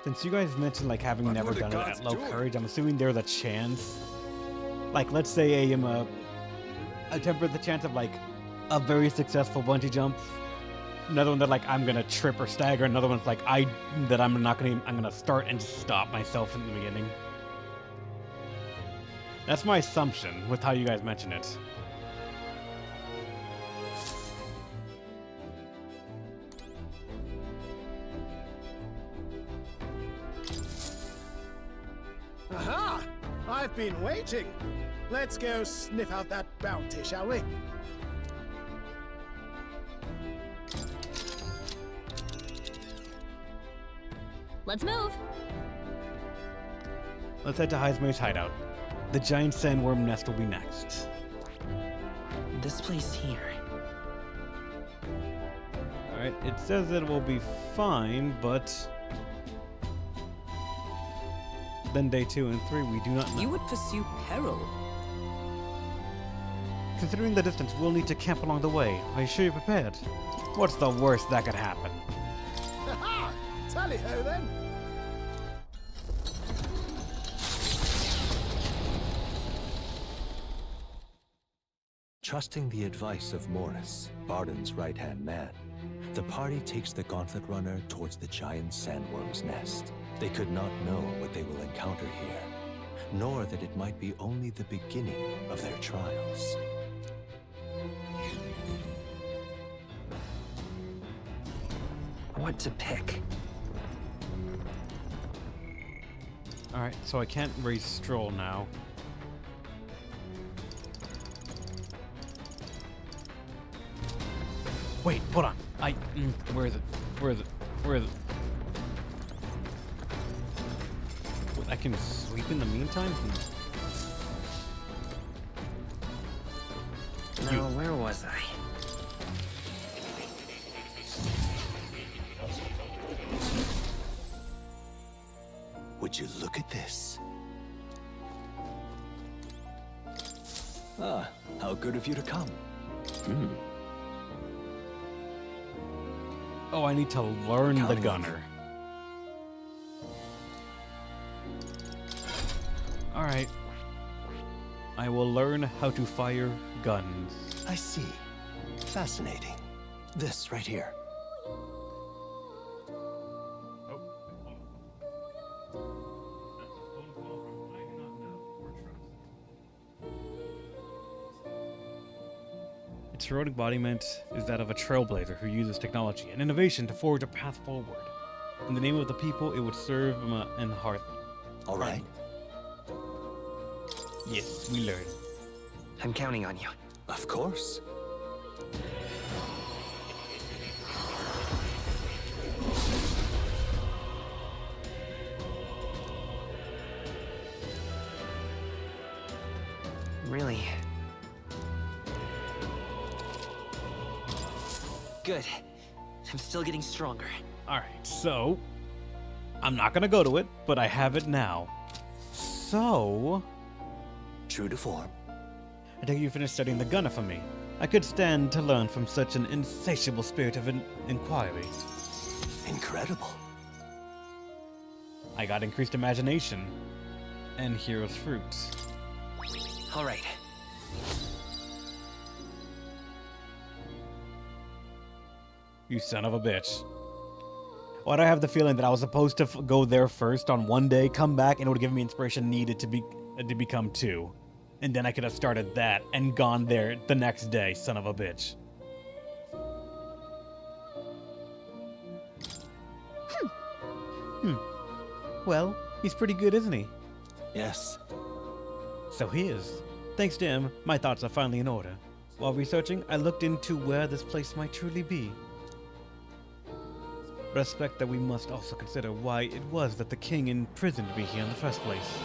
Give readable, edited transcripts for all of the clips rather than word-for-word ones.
Since you guys mentioned like having never done it at low courage, I'm assuming there's a chance. Like, let's say I am a temper the chance of like a very successful bungee jump. Another one that like I'm gonna trip or stagger. Another one's like I'm gonna start and just stop myself in the beginning. That's my assumption with how you guys mention it. Aha! I've been waiting. Let's go sniff out that bounty, shall we? Let's move. Let's head to Heismer's hideout. The giant sandworm nest will be next. This place here. Alright, it says that it will be fine, but then day 2 and 3 we do not know. You would pursue peril. Considering the distance, we'll need to camp along the way. Are you sure you're prepared? What's the worst that could happen? Ha! Tally-ho then! Trusting the advice of Morris, Barden's right-hand man, the party takes the Gauntlet Runner towards the giant sandworm's nest. They could not know what they will encounter here, nor that it might be only the beginning of their trials. What to pick? Alright, so I can't raise Stroll now. Wait, hold on. Where is it? Where is it? Where is it? I can sleep in the meantime? No, where was I? Would you look at this? Ah, how good of you to come. Oh, I need to learn the gunner. Alright. I will learn how to fire guns. I see. Fascinating. This right here. Its heroic embodiment is that of a trailblazer who uses technology and innovation to forge a path forward. In the name of the people, it would serve in heart. All right. Yes, we learn. I'm counting on you. Of course. Really? Good. I'm still getting stronger. Alright, so I'm not gonna go to it, but I have it now. So True to form. I think you finished studying the gunner for me. I could stand to learn from such an insatiable spirit of inquiry. Incredible. I got increased imagination and hero's fruit. All right. You son of a bitch. Why do I have the feeling that I was supposed to go there first on one day, come back, and it would give me inspiration needed to become 2. And then I could have started that and gone there the next day, son of a bitch. Well, he's pretty good, isn't he? Yes. So he is. Thanks to him, my thoughts are finally in order. While researching, I looked into where this place might truly be. But I suspect that we must also consider why it was that the king imprisoned me here in the first place.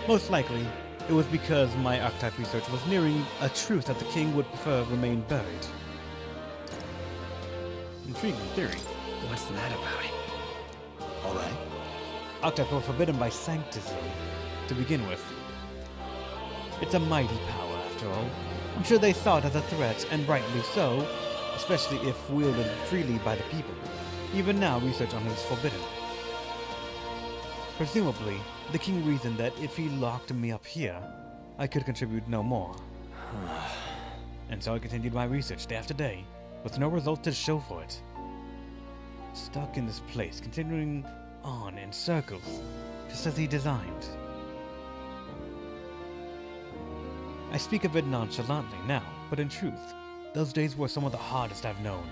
Most likely, it was because my archetype research was nearing a truth that the king would prefer remain buried. Intriguing theory. What's that about? All right. Archetypes were forbidden by sanctism, to begin with. It's a mighty power, after all. I'm sure they saw it as a threat, and rightly so, especially if wielded freely by the people. Even now, research on it is forbidden. Presumably, the king reasoned that if he locked me up here, I could contribute no more. And so I continued my research day after day, with no result to show for it. Stuck in this place, continuing on in circles, just as he designed. I speak of it nonchalantly now, but in truth, those days were some of the hardest I've known.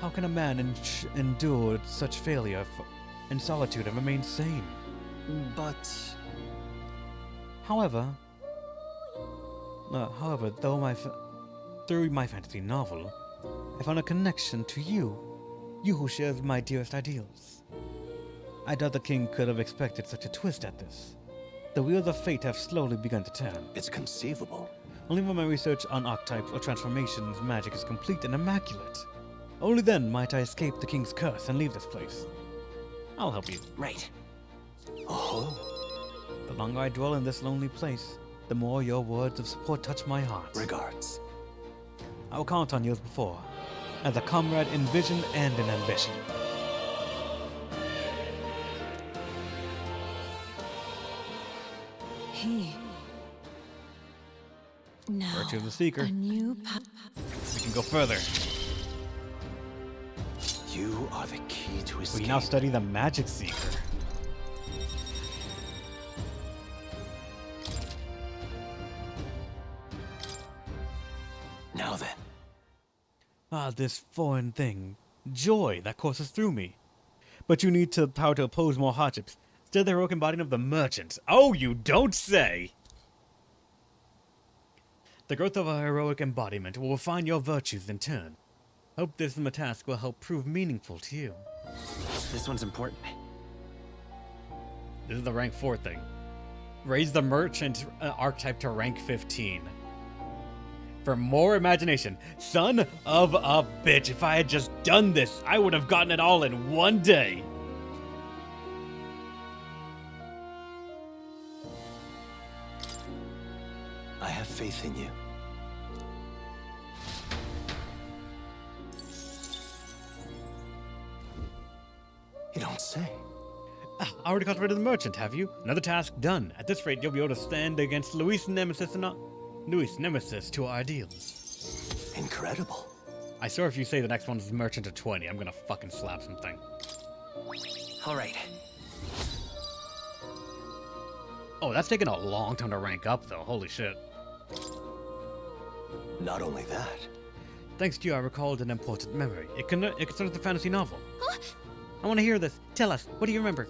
How can a man endure such failure and solitude and remain sane? But... However, through my fantasy novel, I found a connection to you who shares my dearest ideals. I doubt the king could have expected such a twist at this. The wheels of fate have slowly begun to turn. it's conceivable. Only when my research on archetypes or transformations magic is complete and immaculate. Only then might I escape the king's curse and leave this place. I'll help you. Right. Oh, The longer I dwell in this lonely place, the more your words of support touch my heart. regards. I will count on you as before, as a comrade in vision and in ambition. Now, Virtue of the Seeker. a new We can go further. You are the key to We escape. can now study the Magic Seeker. Now then, Ah, this foreign thing. Joy that courses through me. But you need to power to oppose more hardships. Still the heroic embodiment of the merchant. Oh, you don't say! The growth of a heroic embodiment will refine your virtues in turn. Hope this task will help prove meaningful to you. This one's important. This is the rank 4 thing. Raise the merchant archetype to rank 15. For more imagination. Son of a bitch, if I had just done this, I would have gotten it all in one day. I have faith in you. You don't say. Ah, already cultivated the merchant, have you? Another task done. At this rate, you'll be able to stand against Luis Nemesis to our ideals. Incredible. I swear if you say the next one's merchant of 20, I'm gonna fucking slap something. All right. Oh, that's taken a long time to rank up, though. Holy shit. Not only that, Thanks to you, I recalled an important memory. It concerns the fantasy novel. I want to hear this. Tell us, what do you remember?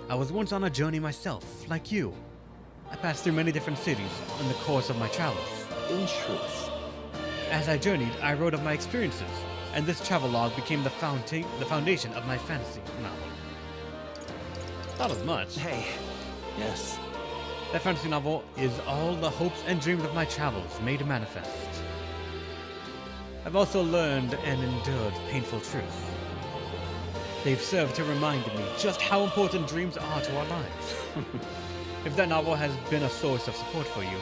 I was once on a journey myself, like you. I passed through many different cities in the course of my travels. in truth, As I journeyed, I wrote of my experiences, and this travelogue became the foundation of my fantasy novel. Not as much. Hey, yes, That fantasy novel is all the hopes and dreams of my travels made manifest. I've also learned and endured painful truths. They've served to remind me just how important dreams are to our lives. If that novel has been a source of support for you,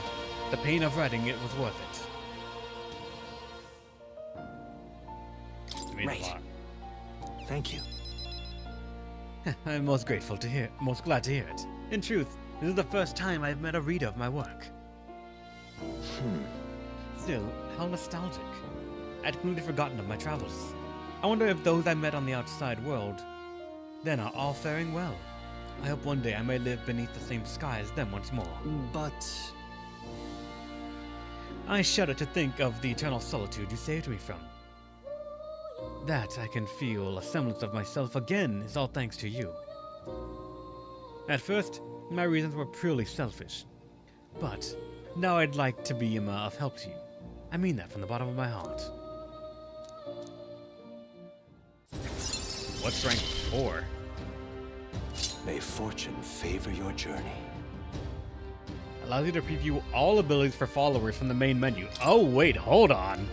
the pain of writing it was worth it. It means Right. a lot. thank you. I'm most glad to hear it. In truth, this is the first time I've met a reader of my work. Still, how nostalgic. I'd completely forgotten of my travels. I wonder if those I met on the outside world then are all faring well. I hope one day I may live beneath the same sky as them once more. But I shudder to think of the eternal solitude you saved me from. That I can feel a semblance of myself again is all thanks to you. At first, my reasons were purely selfish. But now I'd like to be of help to you. I mean that from the bottom of my heart. What's rank 4? may fortune favor your journey. Allows you to preview all abilities for followers from the main menu. Oh wait, hold on.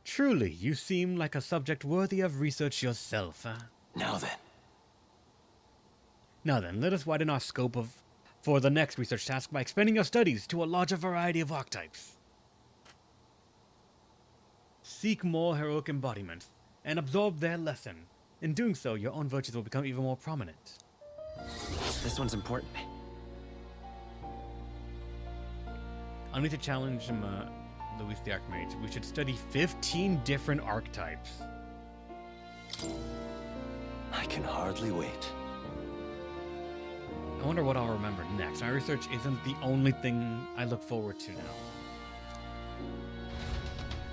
Truly, you seem like a subject worthy of research yourself, huh? Now then, Now then, let us widen our scope for the next research task by expanding your studies to a larger variety of archetypes. seek more heroic embodiments and absorb their lesson. In doing so, your own virtues will become even more prominent. This one's important. I need to challenge Luis the Archmage. We should study 15 different archetypes. I can hardly wait. I wonder what I'll remember next. My research isn't the only thing I look forward to now.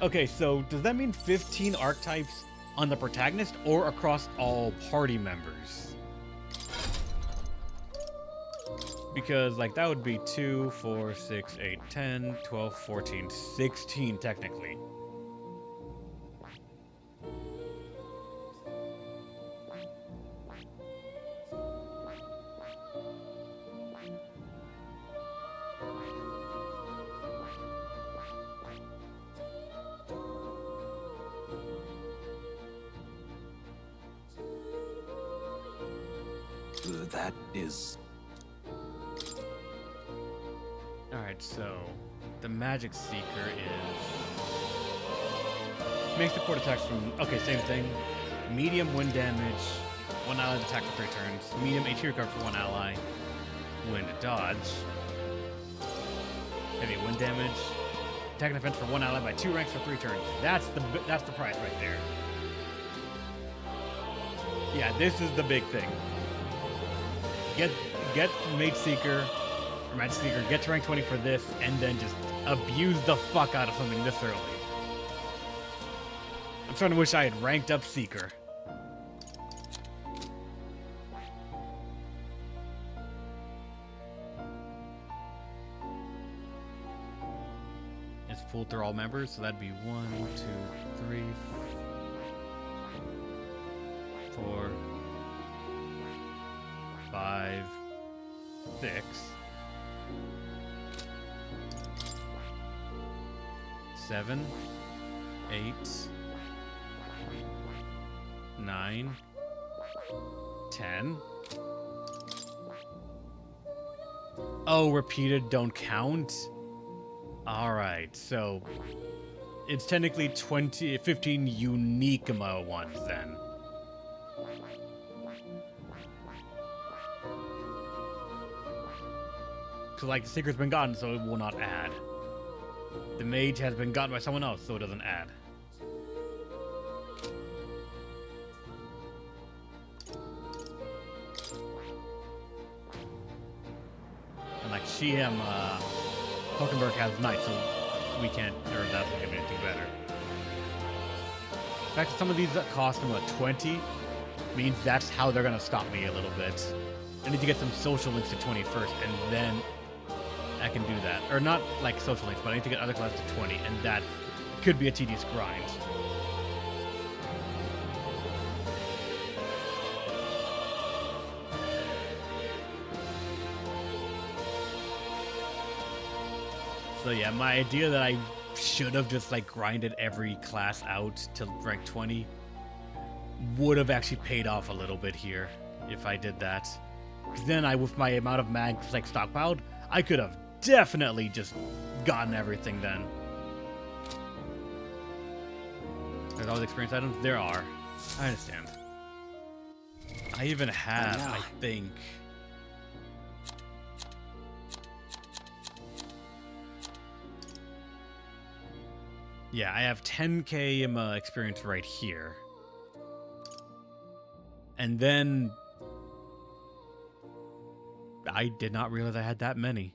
Okay, so does that mean 15 archetypes on the protagonist or across all party members? Because, like, that would be 2, 4, 6, 8, 10, 12, 14, 16 technically. That is... Alright, so the Magic Seeker is... Makes support attacks from... Okay, same thing. Medium wind damage, 1 ally attack for 3 turns. Medium HP recover for 1 ally. Wind dodge. Heavy wind damage. Attack and defense for 1 ally by 2 ranks for 3 turns. That's the price right there. Yeah, this is the big thing. Get Mage Seeker, or Magic Seeker, get to rank 20 for this, and then just abuse the fuck out of something this early. I'm starting to wish I had ranked up Seeker. It's pulled through all members, so that'd be 1, 2, 3, 4, 5, 6, 7, 8, 9, 10. Oh, repeated don't count? Alright, so it's technically 15 unique ones then. Because, like, the Seeker's been gotten, so it will not add. The Mage has been gotten by someone else, so it doesn't add. And, like, Hulkenberg has Knight, so we can't, or that's not gonna be anything better. The fact that some of these that cost them, 20, means that's how they're gonna stop me a little bit. I need to get some social links to 20 first, and then I can do that. Or not like social links, but I need to get other classes to 20, and that could be a tedious grind. So yeah, my idea that I should have just like grinded every class out to rank 20 would have actually paid off a little bit here if I did that. Because then with my amount of mags like stockpiled, I could have definitely just gotten everything then. There's all the experience items? There are. I understand. I even have, I think... Yeah, I have 10k experience right here. And then... I did not realize I had that many.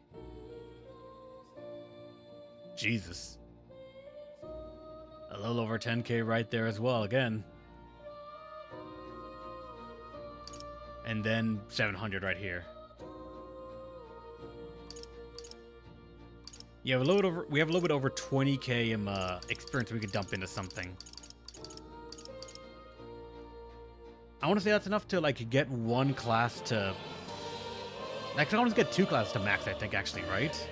Jesus. A little over 10k right there as well, again. And then 700 right here. Yeah, we have a little bit over 20k experience we could dump into something. I want to say that's enough to like get one class to... I can almost get 2 classes to max, I think, actually, right?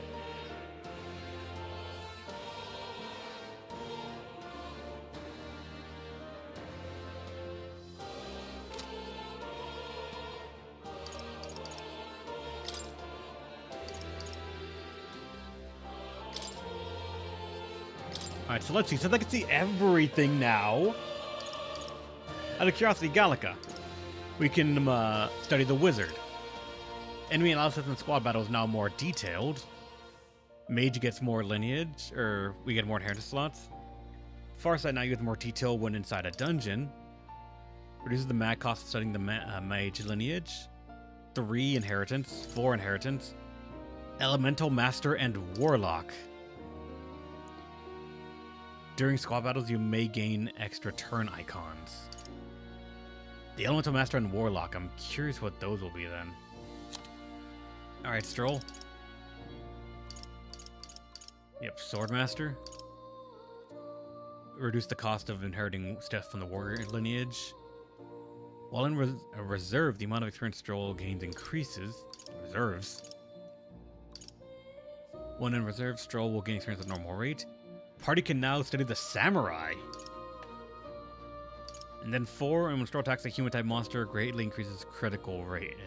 Alright, so let's see. Since I can see everything now, out of curiosity, Gallica, we can study the wizard. Enemy analysis and squad battle is now more detailed. Mage gets more lineage, or we get more inheritance slots. Farsight now gets more detail when inside a dungeon. Reduces the mag cost of studying the mage lineage. 3 inheritance, 4 inheritance. Elemental Master and Warlock. During squad battles, you may gain extra turn icons. The Elemental Master and Warlock, I'm curious what those will be then. Alright, Stroll. Yep, Swordmaster. Reduce the cost of inheriting stuff from the warrior lineage. While in reserve, the amount of experience Stroll gains increases. Reserves. When in reserve, Stroll will gain experience at normal rate. Party can now study the Samurai. And then 4, and when Stroll attacks a human-type monster, greatly increases critical rate.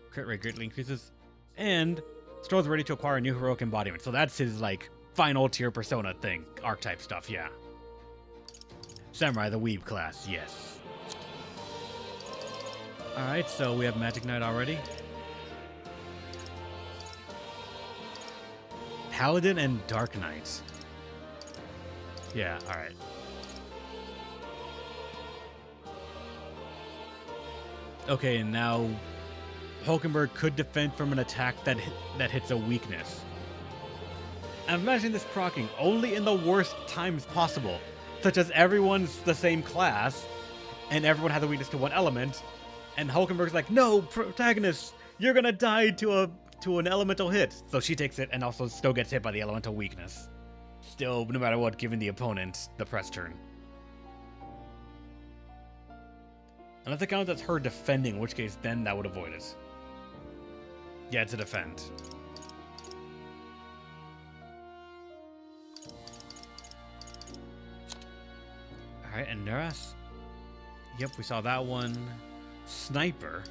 Crit rate greatly increases. And Stroll's ready to acquire a new heroic embodiment. So that's his, like, final tier persona thing. Archetype stuff, yeah. Samurai, the Weeb class, yes. Alright, so we have Magic Knight already. Paladin and Dark Knight. Yeah, alright. Okay, and now Hulkenberg could defend from an attack that hits a weakness. I'm imagining this proccing only in the worst times possible, such as everyone's the same class, and everyone has a weakness to one element, and Hulkenberg's like, no, protagonist, you're gonna die to an elemental hit. So she takes it and also still gets hit by the elemental weakness. Still, no matter what, giving the opponent the press turn. Unless it counts as her defending, in which case then that would avoid it. Yeah, it's a defend. Alright, and Neras. Yep, we saw that one. Sniper.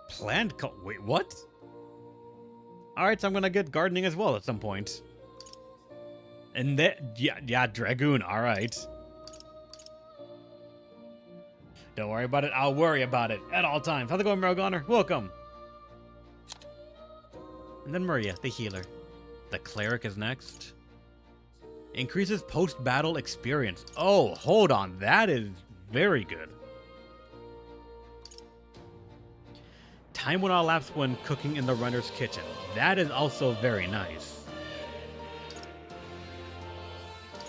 Planned wait, what? Alright, so I'm gonna get gardening as well at some point. And then, yeah, Dragoon, alright. Don't worry about it, I'll worry about it at all times. How's it going, Margoner? Welcome. And then Maria, the healer. The cleric is next. Increases post-battle experience. Oh, hold on, that is very good. Time will not elapse when cooking in the runner's kitchen. That is also very nice.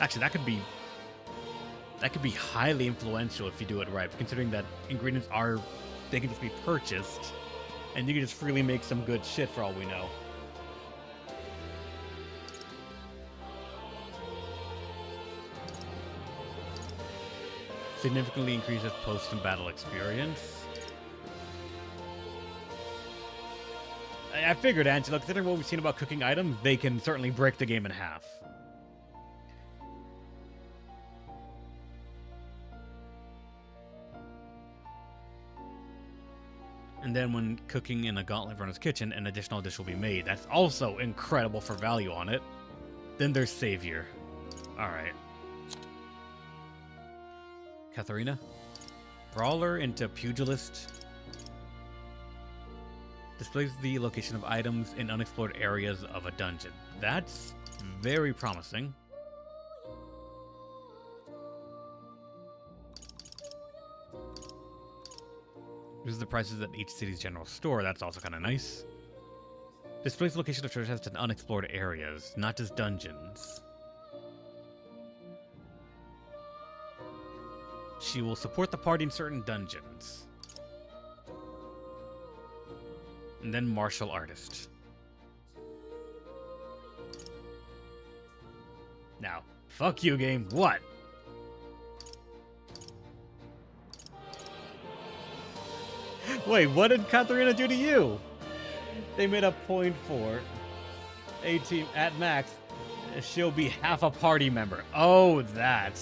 Actually, that could be highly influential if you do it right, considering that ingredients they can just be purchased, and you can just freely make some good shit for all we know. Significantly increases post-battle experience. I figured, Angela, considering what we've seen about cooking items, they can certainly break the game in half. And then when cooking in a gauntlet runner's kitchen, an additional dish will be made. That's also incredible for value on it. Then there's Savior. Alright. Katharina. Brawler into Pugilist. Displays the location of items in unexplored areas of a dungeon. That's very promising. This is the prices at each city's general store. That's also kind of nice. Displays the location of treasure chests in unexplored areas, not just dungeons. She will support the party in certain dungeons. And then martial artist. Now, fuck you, game. What? Wait, what did Katharina do to you? They made a point for a team at max. She'll be half a party member. Oh, that.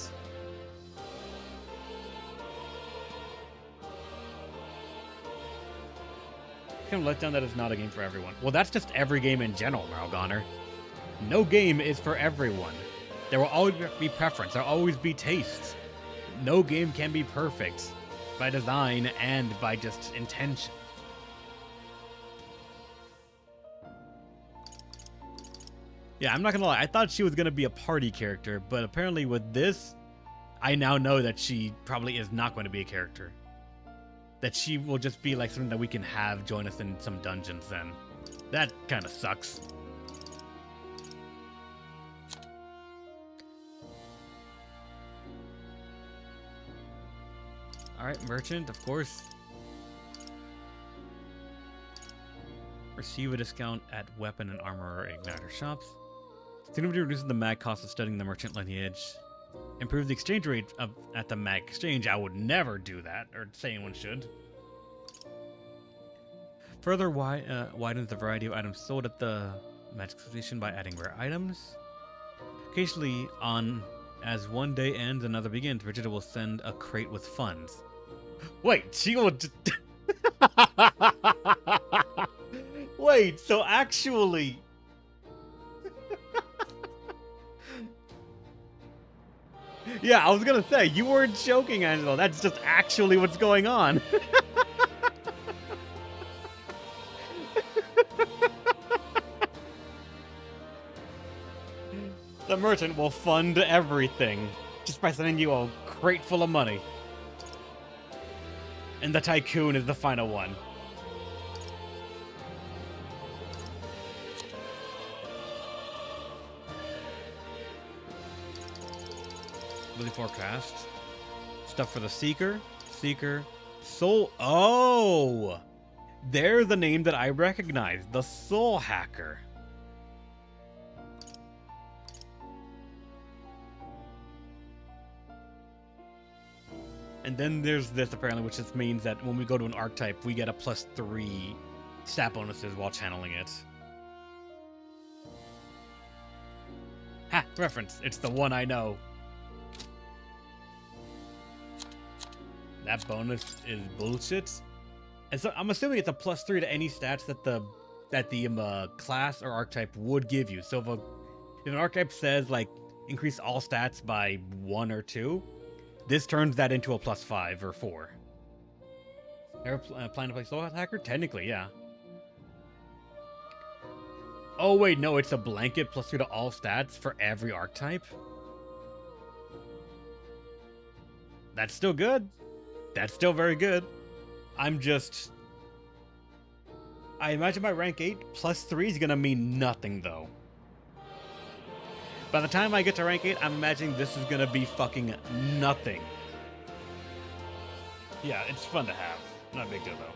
Kind of letdown that it's not a game for everyone. Well, that's just every game in general, Margoner. No game is for everyone. There will always be preference. There will always be tastes. No game can be perfect by design and by just intention. Yeah, I'm not gonna lie. I thought she was gonna be a party character, but apparently with this, I now know that she probably is not going to be a character. That she will just be like something that we can have join us in some dungeons then. That kind of sucks. Alright, merchant, of course. Receive a discount at weapon and armor or igniter shops. Significantly reduces the mag cost of studying the merchant lineage. Improve the exchange rate at the mag exchange. I would never do that, or say anyone should. Further widens the variety of items sold at the magic station by adding rare items. Occasionally, as one day ends, another begins, Brigida will send a crate with funds. Wait, she will... Wait, so actually... Yeah, I was gonna say, you weren't joking, Angelo. That's just actually what's going on. The merchant will fund everything just by sending you a crate full of money. And the tycoon is the final one. Really forecast. Stuff for the Seeker. Soul. Oh! They're the name that I recognize. The Soul Hacker. And then there's this apparently, which just means that when we go to an archetype, we get a +3 stat bonuses while channeling it. Ha! Reference. It's the one I know. That bonus is bullshit. And so I'm assuming it's a +3 to any stats that the class or archetype would give you. So if an archetype says like increase all stats by 1 or 2, this turns that into a +5 or 4. Ever plan to play Soul Hacker? Technically, yeah. Oh wait, no, it's a blanket +3 to all stats for every archetype. That's still good. That's still very good. I imagine my rank 8 +3 is gonna mean nothing though. By the time I get to rank 8, I'm imagining this is gonna be fucking nothing. Yeah, it's fun to have. Not a big deal though.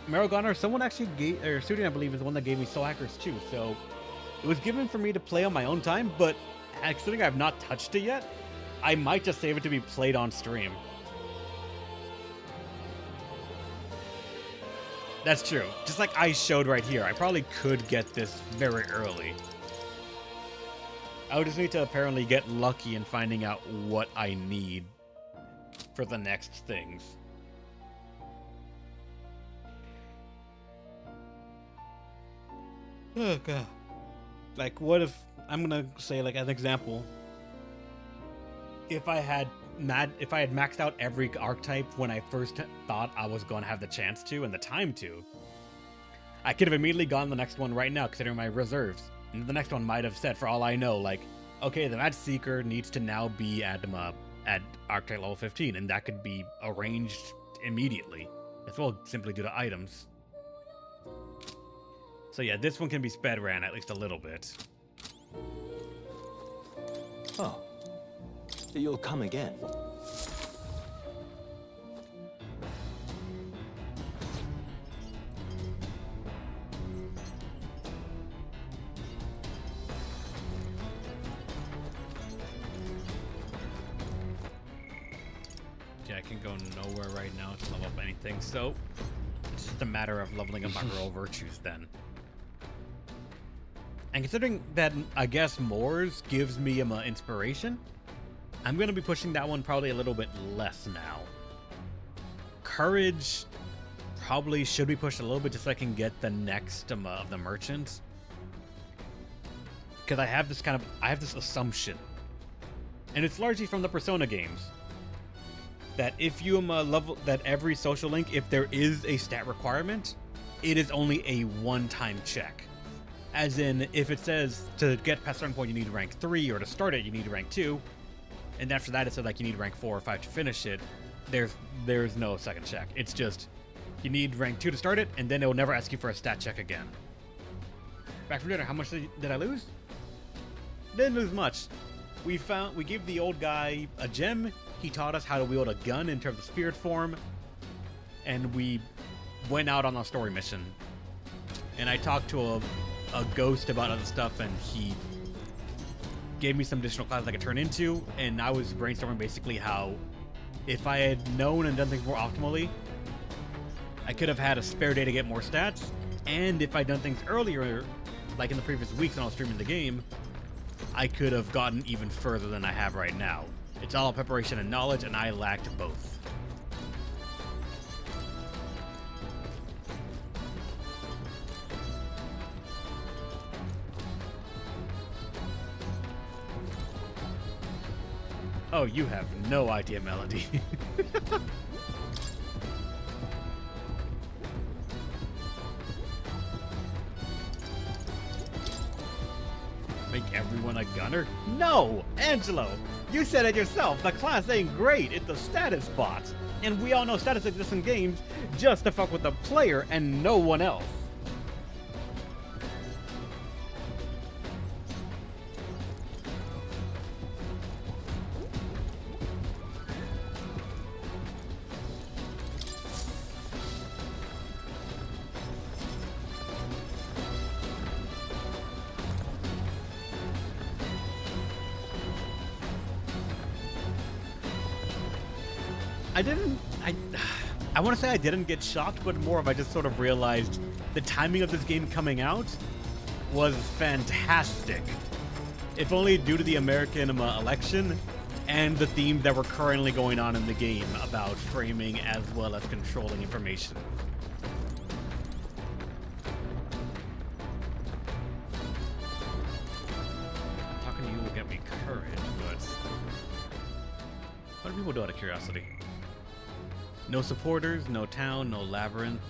Marigoner, someone actually gave, or Studio I believe is the one that gave me Soul Hackers too, so it was given for me to play on my own time, but considering I've not touched it yet, I might just save it to be played on stream. That's true. Just like I showed right here, I probably could get this very early. I would just need to apparently get lucky in finding out what I need for the next things. Oh god. Like what if, I'm gonna say like as an example, if I had maxed out every archetype when I first thought I was going to have the chance to and the time to, I could have immediately gone the next one right now, considering my reserves. And the next one might have said, for all I know, like, okay, the Match Seeker needs to now be at archetype level 15, and that could be arranged immediately, as well simply due to items. So yeah, this one can be sped ran at least a little bit. Oh. You'll come again. Yeah, I can go nowhere right now to level up anything, so it's just a matter of leveling up my real virtues then. And considering that, I guess Moors gives me inspiration, I'm going to be pushing that one probably a little bit less now. Courage probably should be pushed a little bit just so I can get the next of the merchants. Because I have this assumption, and it's largely from the Persona games, that if you level that every social link, if there is a stat requirement, it is only a one-time check. As in, if it says to get past a certain point you need rank 3, or to start it you need rank 2, and after that it said like you need rank 4 or 5 to finish it, there's no second check. It's just you need rank 2 to start it, and then it will never ask you for a stat check again. Back for dinner. How much did I lose? Didn't lose much. We gave the old guy a gem. He taught us how to wield a gun in terms of spirit form, and we went out on a story mission. And I talked to a ghost about other stuff, and he gave me some additional classes I could turn into, and I was brainstorming basically how if I had known and done things more optimally, I could have had a spare day to get more stats, and if I'd done things earlier, like in the previous weeks when I was streaming the game, I could have gotten even further than I have right now. It's all preparation and knowledge, and I lacked both. Oh, you have no idea, Melody. Make everyone a gunner? No! Angelo! You said it yourself, the class ain't great, it's a status bot. And we all know status exists in games just to fuck with the player and no one else. I want to say I didn't get shocked, but more of I just sort of realized the timing of this game coming out was fantastic. If only due to the American election and the themes that were currently going on in the game about framing as well as controlling information. Talking to you will get me courage, but what do people do out of curiosity? No supporters, no town, no labyrinth.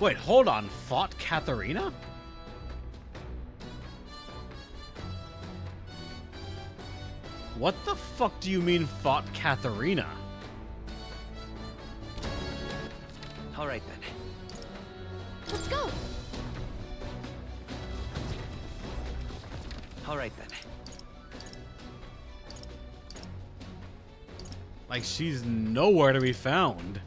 Wait, hold on. Fought Katharina? What the fuck do you mean fought Katharina? All right then. Let's go. All right then. Like, she's nowhere to be found.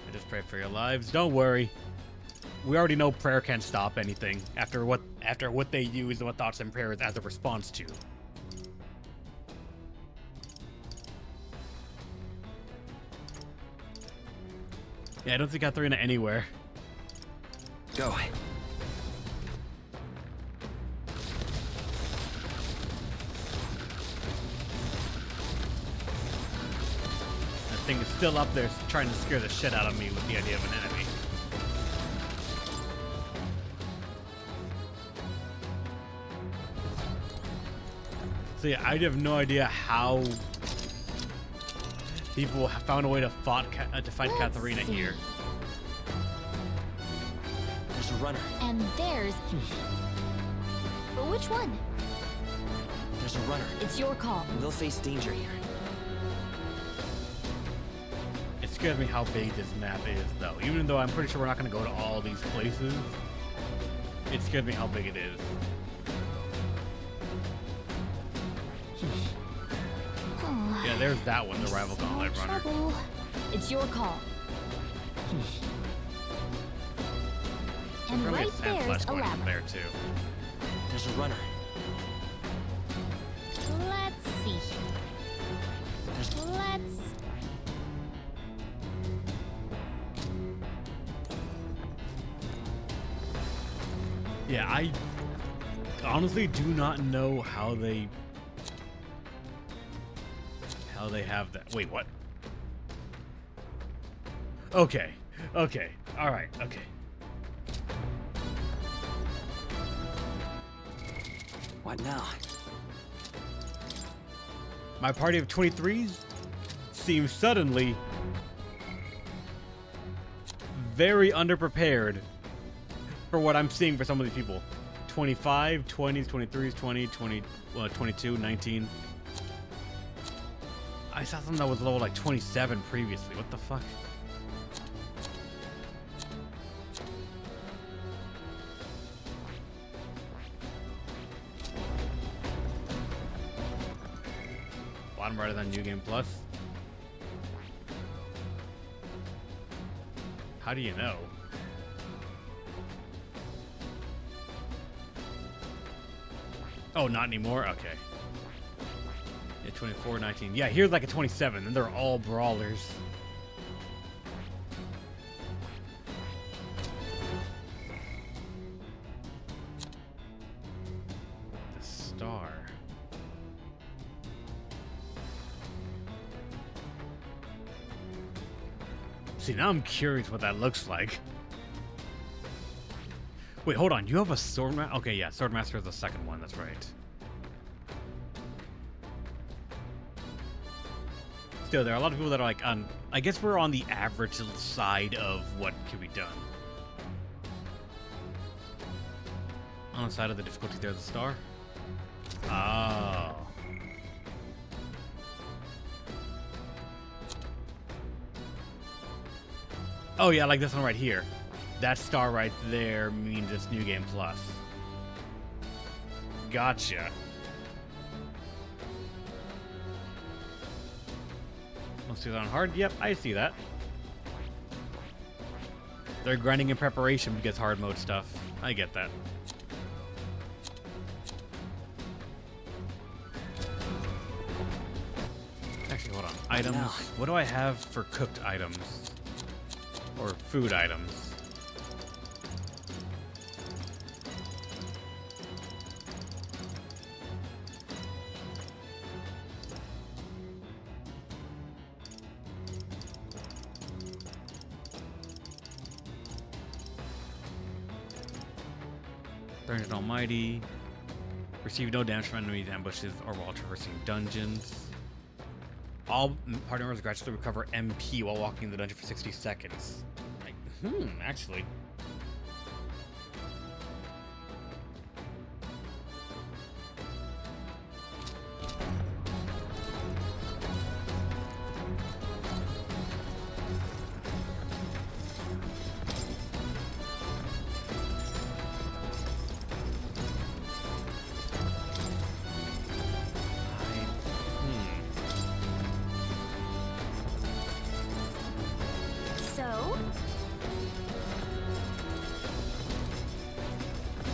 I just pray for your lives. Don't worry. We already know prayer can't stop anything after what they use and what thoughts and prayers as a response to. Yeah, I don't think Katharina anywhere. Go. That thing is still up there trying to scare the shit out of me with the idea of an enemy. So yeah, I have no idea how people have found a way to fight Katharina here. There's a runner. And there's... Which one? There's a runner. It's your call. We'll face danger here. It scares me how big this map is, though. Even though I'm pretty sure we're not going to go to all these places, it scares me how big it is. Yeah, there's that one, the rival gauntlet runner. Trouble. It's your call. And Probably right a sand there's flash a going in labyrinth. there too. There's a runner. Let's see. Yeah, I honestly do not know how they have that. Wait, what? Okay. Okay. All right. Okay. What now? My party of 23s seems suddenly very underprepared for what I'm seeing for some of these people. 25, 20s, 23s, 20, 22, 19. I saw something that was level like 27 previously. What the fuck? Bottom right of that New Game Plus. How do you know? Oh, not anymore? Okay. Yeah, 24, 19. Yeah, here's like a 27, and they're all brawlers. The star. See, now I'm curious what that looks like. Wait, hold on. You have a Swordmaster? Okay, yeah, Swordmaster is the second one. That's right. Still, there are a lot of people that are like on... I guess we're on the average side of what can be done. On the side of the difficulty, there's a star. Oh. Oh, yeah, like this one right here. That star right there means it's New Game Plus. Gotcha. Let's do that on hard. Yep, I see that. They're grinding in preparation because hard mode stuff. I get that. Actually, hold on. Items. What do I have for cooked items? Or food items? Dungeon Almighty. Receive no damage from enemies, ambushes, or while traversing dungeons. All party members gradually recover MP while walking in the dungeon for 60 seconds. Like, actually.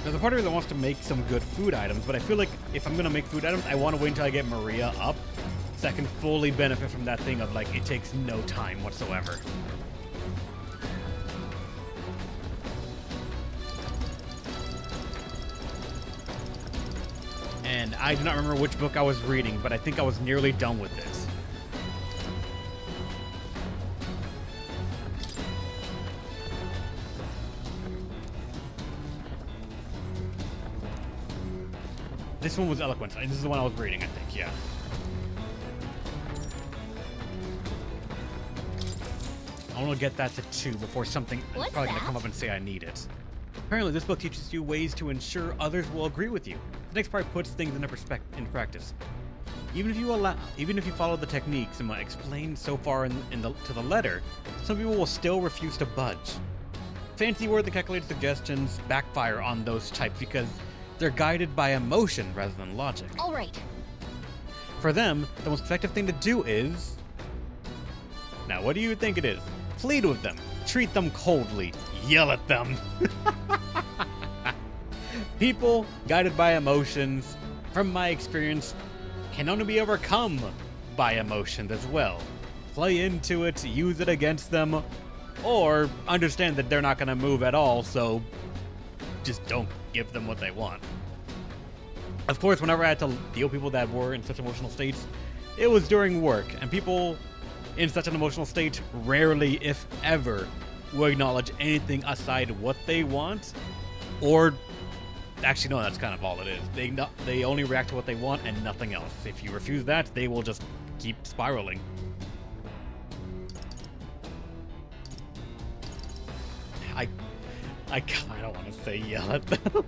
There's a part of me that wants to make some good food items, but I feel like if I'm gonna make food items, I want to wait until I get Maria up, so I can fully benefit from that thing of like it takes no time whatsoever. And I do not remember which book I was reading, but I think I was nearly done with this. This one was Eloquence. This is the one I was reading, I think, yeah. I want to get that to 2 before something... I'm probably going to come up and say I need it. Apparently, this book teaches you ways to ensure others will agree with you. The next part puts things into practice. Even if you follow the techniques explained so far to the letter, some people will still refuse to budge. Fancy word, the calculated suggestions backfire on those types because they're guided by emotion rather than logic. All right. For them, the most effective thing to do is... Now, what do you think it is? Plead with them. Treat them coldly. Yell at them. People guided by emotions, from my experience, can only be overcome by emotions as well. Play into it, use it against them, or understand that they're not going to move at all, so just don't give them what they want. Of course, whenever I had to deal with people that were in such emotional states, it was during work, and people in such an emotional state rarely, if ever, will acknowledge anything aside what they want, or actually no, that's kind of all it is. They only react to what they want and nothing else. If you refuse that, they will just keep spiraling. I kind of want to say yell at them.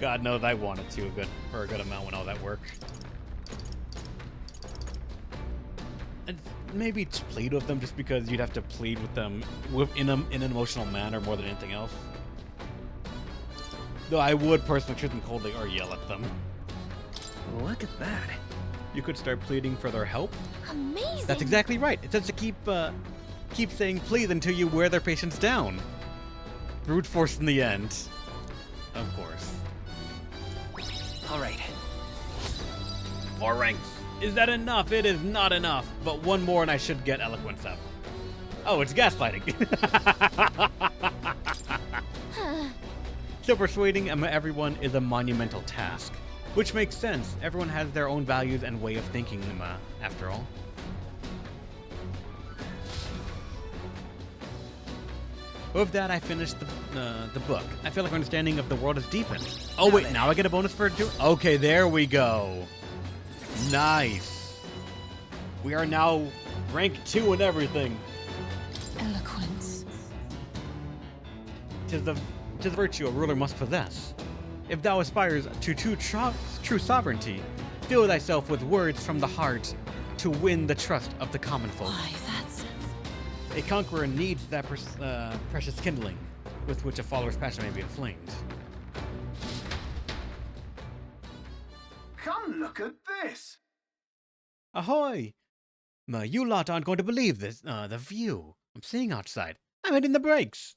God knows I wanted to a good amount when all that work. And maybe plead with them just because you'd have to plead with them in an emotional manner more than anything else. Though I would personally treat them coldly or yell at them. Look at that. You could start pleading for their help. Amazing. That's exactly right. It says to keep saying please until you wear their patience down. Brute force in the end. Of course. All right. 4 ranks. Is that enough? It is not enough. But one more and I should get eloquence up. Oh, it's gaslighting. So persuading everyone is a monumental task. Which makes sense. Everyone has their own values and way of thinking, after all. With that, I finished the book. I feel like my understanding of the world has deepened. Oh wait, now I get a bonus for doing. Okay, there we go. Nice. We are now rank 2 and everything. Eloquence. 'Tis the virtue a ruler must possess. If thou aspires to true sovereignty, fill thyself with words from the heart to win the trust of the common folk. Why, that's... A conqueror needs that precious kindling with which a follower's passion may be inflamed. Come look at this! Ahoy! You lot aren't going to believe this, the view I'm seeing outside. I'm hitting the brakes!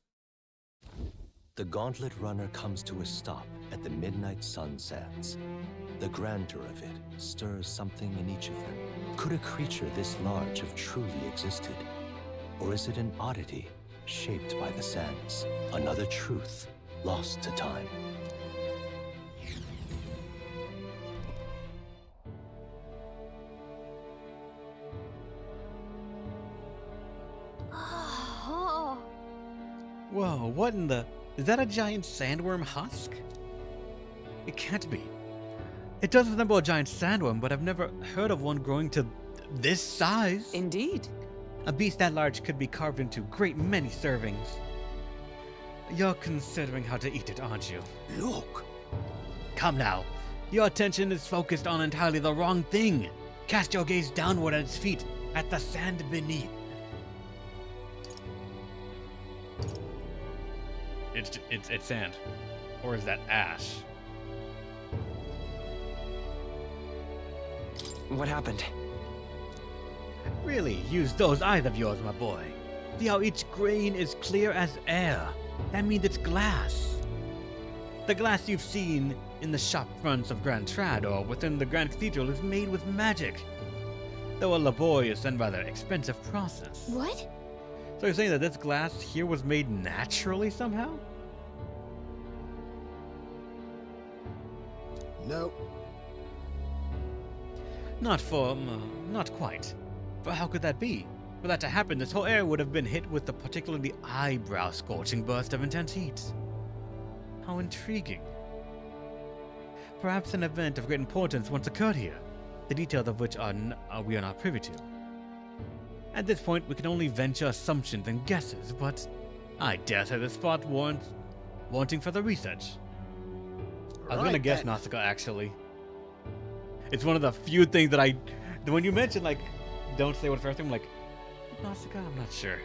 The gauntlet runner comes to a stop at the midnight sun sands. The grandeur of it stirs something in each of them. Could a creature this large have truly existed? Or is it an oddity shaped by the sands? Another truth lost to time. Oh. Whoa, what in the... Is that a giant sandworm husk? It can't be. It does resemble a giant sandworm, but I've never heard of one growing to this size. Indeed. A beast that large could be carved into a great many servings. You're considering how to eat it, aren't you? Look! Come now. Your attention is focused on entirely the wrong thing. Cast your gaze downward at its feet, at the sand beneath. It's sand. Or is that ash? What happened? Really, use those eyes of yours, my boy. See how each grain is clear as air. That means it's glass. The glass you've seen in the shop fronts of Grand Trad or within the Grand Cathedral is made with magic. Though a laborious and rather expensive process. What? So you're saying that this glass here was made naturally somehow? No. Not quite. But how could that be? For that to happen, this whole area would have been hit with a particularly eyebrow-scorching burst of intense heat. How intriguing. Perhaps an event of great importance once occurred here, the details of which we are not privy to. At this point, we can only venture assumptions and guesses, but I dare say the spot warrants wanting further research. I was gonna guess Nausicaa, actually. It's one of the few things that when you mention, like, don't say what first thing, I'm like, Nausicaa? I'm not sure.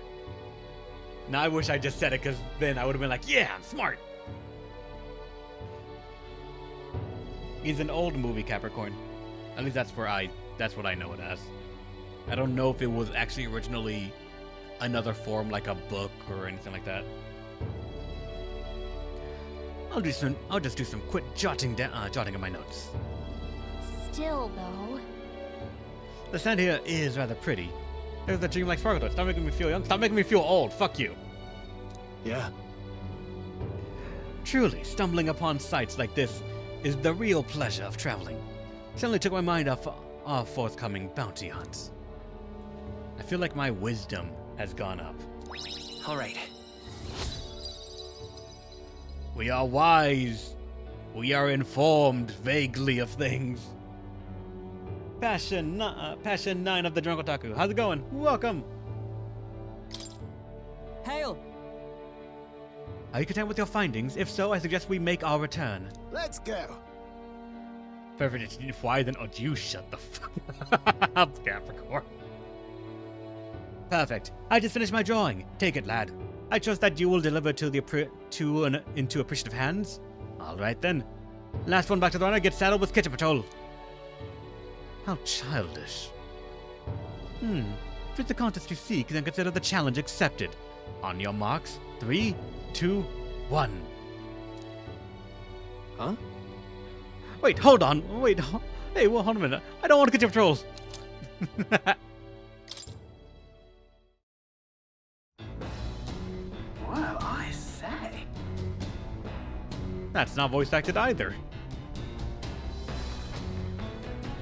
Now I wish I just said it, because then I would have been like, yeah, I'm smart. He's an old movie, Capricorn. At least that's what I know it as. I don't know if it was actually originally another form, like a book or anything like that. I'll just do some quick jotting of my notes. Still, though. The sand here is rather pretty. There's a dreamlike sparkle to it. Stop making me feel young. Stop making me feel old. Fuck you. Yeah. Truly, stumbling upon sights like this is the real pleasure of traveling. Suddenly took my mind off our forthcoming bounty hunts. I feel like my wisdom has gone up. All right. We are wise. We are informed vaguely of things. Passion 9 of the Drunk Otaku. How's it going? Welcome. Hail! Are you content with your findings? If so, I suggest we make our return. Let's go. Perfect. Why then? Oh, you shut the fuck up, Capricorn. Perfect. I just finished my drawing. Take it, lad. I trust that you will deliver to into appreciative hands. All right then. Last one back to the runner. Get saddled with Kitchen Patrol. How childish. If it's the contest you seek, then consider the challenge accepted. On your marks, 3, 2, 1. Huh? Wait, hold on. Hey, well, hold a minute. I don't want to get your patrols. Well, I say. That's not voice acted either.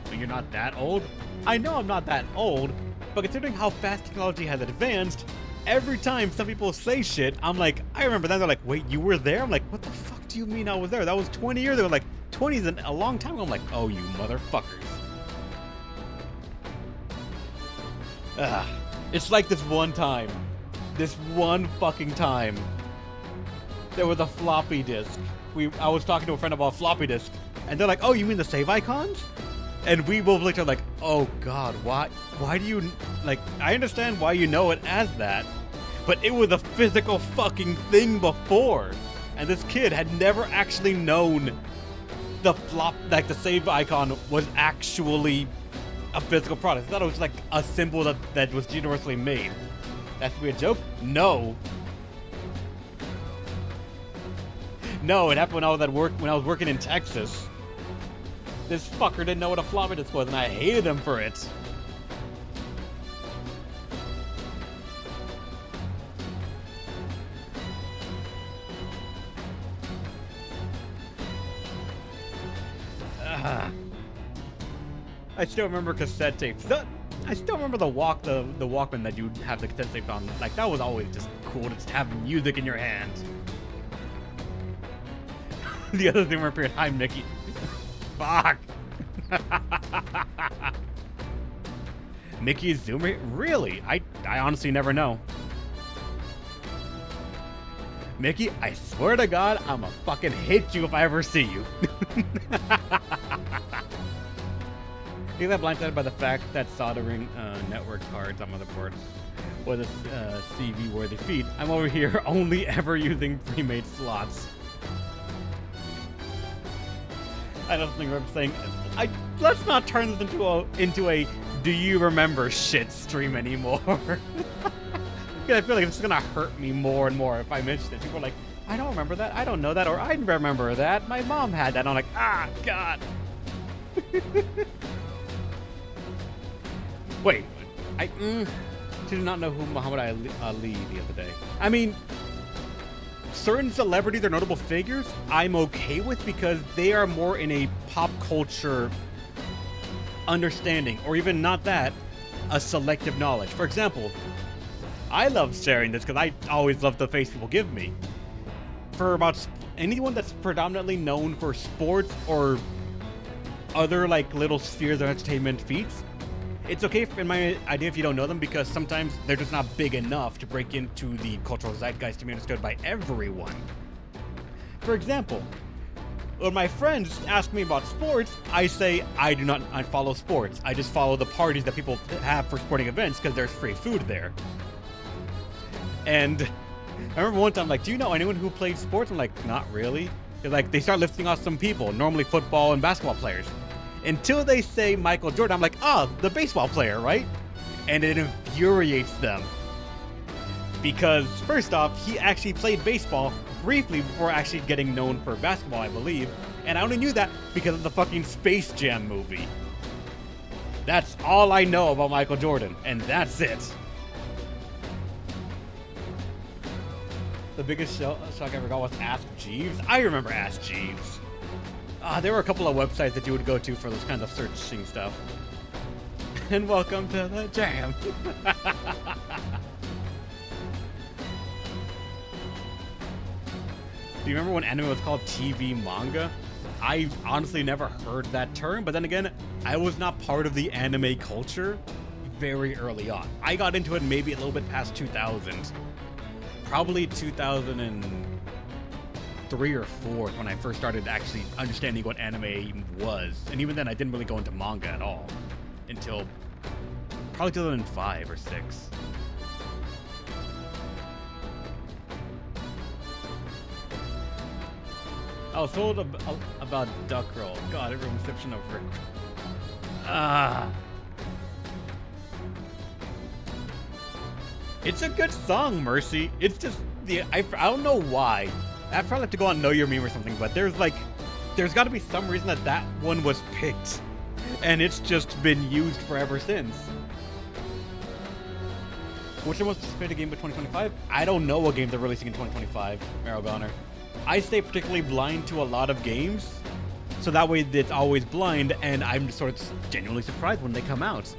But you're not that old? I know I'm not that old, but considering how fast technology has advanced, every time some people say shit, I'm like, I remember that. They're like, wait, you were there? I'm like, what the fuck do you mean I was there? That was 20 years ago. Like, 20 is a long time ago. I'm like, oh, you motherfuckers. It's like this one time. This one fucking time. There was a floppy disk. I was talking to a friend about floppy disk, and they're like, oh, you mean the save icons? And we both looked at like, oh god, why do you, like, I understand why you know it as that, but it was a physical fucking thing before. And this kid had never actually known the save icon was actually a physical product. I thought it was like a symbol that was universally made. That's to be a joke? No. No, it happened when I was at work, when I was working in Texas. This fucker didn't know what a floppy disk was, and I hated him for it. I still remember cassette tapes. I still remember the Walkman that you'd have the cassette tape on. Like, that was always just cool to just have music in your hand. The other thing we're hi, Mickey. Fuck. Mickey Zoomer? Really? I honestly never know. Mickey, I swear to God, I'ma fucking hit you if I ever see you. You got blindsided by the fact that soldering network cards on motherboards was a CV-worthy feat. I'm over here only ever using pre-made slots. I don't think I'm saying. Let's not turn this into a do you remember shit stream anymore. I feel like it's gonna hurt me more and more if I mention it. People are like, I don't remember that, I don't know that, or I remember that. My mom had that. And I'm like, ah, God. Wait, I did not know who Muhammad Ali the other day. I mean, certain celebrities or notable figures I'm okay with because they are more in a pop culture understanding, or even not that, a selective knowledge. For example, I love sharing this because I always love the face people give me. For about anyone that's predominantly known for sports or other like little spheres of entertainment feats, it's okay in my idea if you don't know them because sometimes they're just not big enough to break into the cultural zeitgeist to be understood by everyone. For example, when my friends ask me about sports, I say I do not follow sports. I just follow the parties that people have for sporting events because there's free food there. And I remember one time, like, do you know anyone who played sports? I'm like, not really. They're like, they start listing off some people, normally football and basketball players. Until they say Michael Jordan, I'm like, oh, the baseball player, right? And it infuriates them. Because, first off, he actually played baseball briefly before actually getting known for basketball, I believe. And I only knew that because of the fucking Space Jam movie. That's all I know about Michael Jordan, and that's it. The biggest shock I ever got was Ask Jeeves. I remember Ask Jeeves. There were a couple of websites that you would go to for those kind of searching stuff. And welcome to the jam. Do you remember when anime was called TV manga? I honestly never heard that term, but then again, I was not part of the anime culture very early on. I got into it maybe a little bit past 2000. Probably 2003 or 4 when I first started actually understanding what anime was. And even then, I didn't really go into manga at all until probably 2005 or 6. I was told about Duck Roll. God, everyone's reception of Rick. It's a good song, Mercy. It's just I don't know why. I'd probably have to go on Know Your Meme or something, but there's got to be some reason that one was picked, and it's just been used forever since. What's the most anticipated game of 2025? I don't know what games they're releasing in 2025, Meryl Goner. I stay particularly blind to a lot of games, so that way it's always blind, and I'm just sort of genuinely surprised when they come out.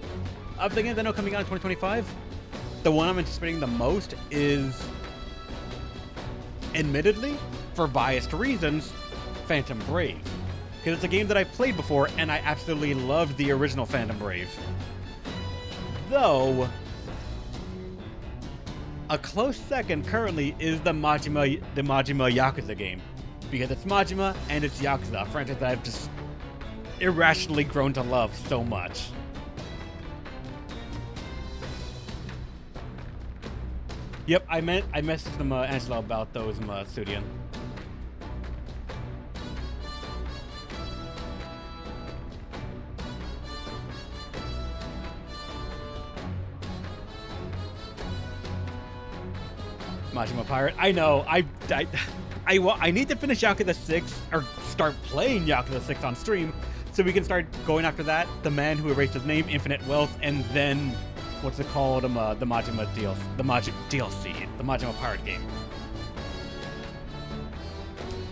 Of the games I know coming out in 2025, the one I'm anticipating the most is, admittedly, for biased reasons, Phantom Brave. Because it's a game that I've played before, and I absolutely loved the original Phantom Brave. Though, a close second currently is the Majima Yakuza game. Because it's Majima and it's Yakuza, a franchise that I've just irrationally grown to love so much. Yep, I messaged them, Angela, about those, Sudian. Majima Pirate. I know. I need to finish Yakuza 6 or start playing Yakuza 6 on stream, so we can start going after that. The Man Who Erased His Name, Infinite Wealth, and then what's it called? The Majima DLC, the Majima Pirate game.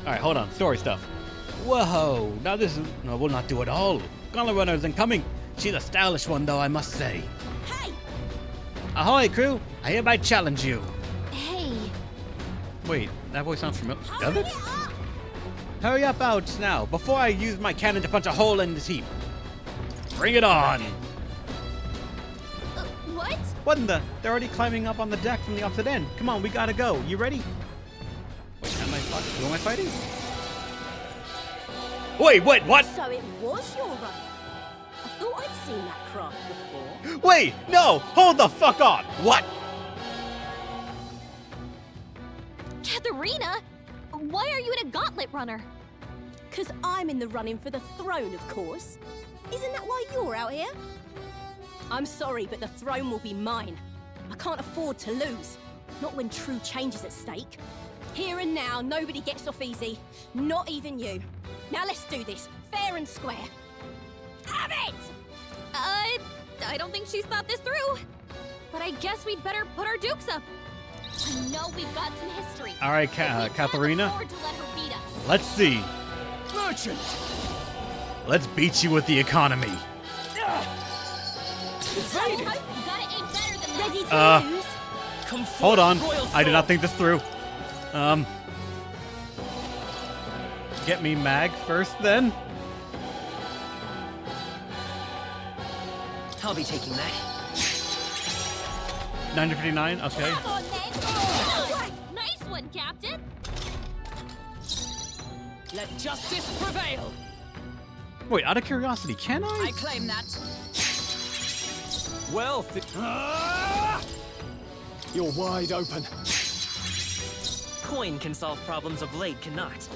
All right, hold on. Story stuff. Whoa! Now this is we'll not do it all. Gauntlet Runner is incoming. She's a stylish one, though, I must say. Hey! Ahoy, crew! I hereby challenge you. Hey. Wait, that voice sounds familiar. Does it? Hurry up out now, before I use my cannon to punch a hole in this heap. Bring it on! What? What in the? They're already climbing up on the deck from the opposite end. Come on, we gotta go. You ready? Wait, who am I fighting? Wait, what? So it was your run. I thought I'd seen that craft before. Wait, no! Hold the fuck on! What? Katharina? Why are you in a gauntlet runner? 'Cause I'm in the running for the throne, of course. Isn't that why you're out here? I'm sorry, but the throne will be mine. I can't afford to lose. Not when true change is at stake. Here and now, nobody gets off easy. Not even you. Now let's do this, fair and square. Have it! I don't think she's thought this through. But I guess we'd better put our dukes up. I know we've got some history. All right, but we can't Katharina. afford to let her beat us. Let's see. Merchant! Let's beat you with the economy. Evade it! You gotta aim better than that. Ready to lose? Come forth, Hold on. royal I did soul. not think this through. Get me mag first, then. I'll be taking that. 959. Okay. Come on, then. Oh, nice one, Captain. Let justice prevail. Wait, out of curiosity, can I? I claim that. Well, You're wide open. coin can solve problems of blade cannot.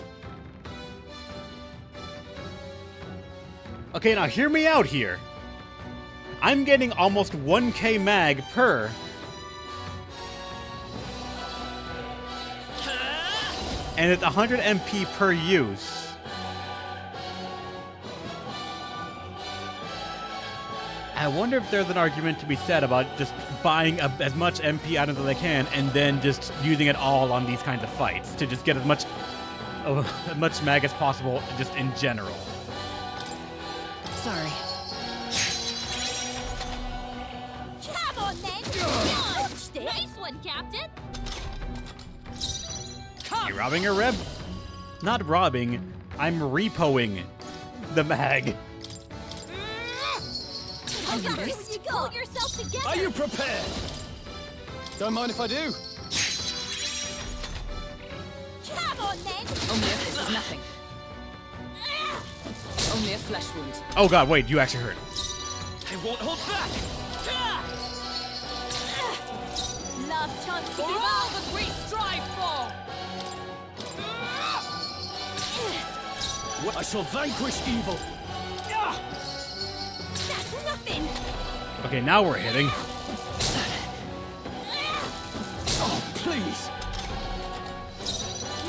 Okay, now hear me out here. I'm getting almost 1k mag per. And it's 100 MP per use. I wonder if there's an argument to be said about just buying as much MP items as they can and then just using it all on these kinds of fights to just get as much mag as possible just in general. Sorry. Come on, then! Dodged it! Nice one, Captain! You robbing a reb? Not robbing, I'm repoing the mag. Oh, you got yourself together! Are you prepared? Don't mind if I do. Come on, then! Only if this is nothing. Only a flesh wound. Oh god, wait, you actually hurt. I won't hold back! Last chance to For give all up! that we strive for! I shall vanquish evil. That's nothing! Okay, now we're hitting. Oh, please.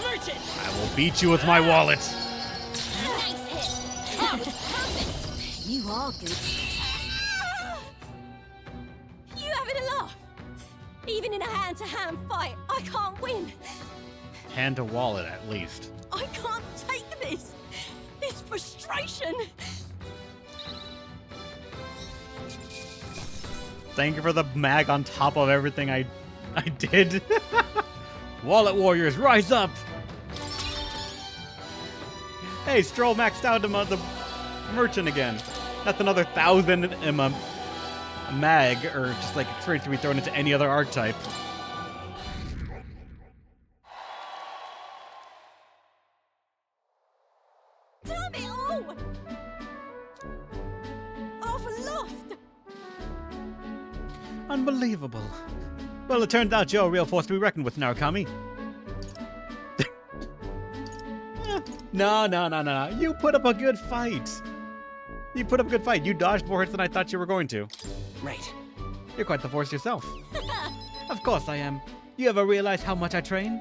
Merchant! I will beat you with my wallet. Nice hit! That was perfect! You are good. You having a laugh? Even in a hand-to-hand fight, I can't win. Hand to wallet, at least. I can't take this. This frustration. Thank you for the mag on top of everything I did. Wallet warriors, rise up! Hey, Stroll maxed out him on the merchant again. That's another 1,000 in a mag, or just like experience to be thrown into any other archetype. Damn it all! I've lost. Unbelievable. Well, it turns out you're a real force to be reckoned with, Narukami. No. You put up a good fight. You put up a good fight. You dodged more hits than I thought you were going to. Right. You're quite the force yourself. Of course I am. You ever realize how much I train?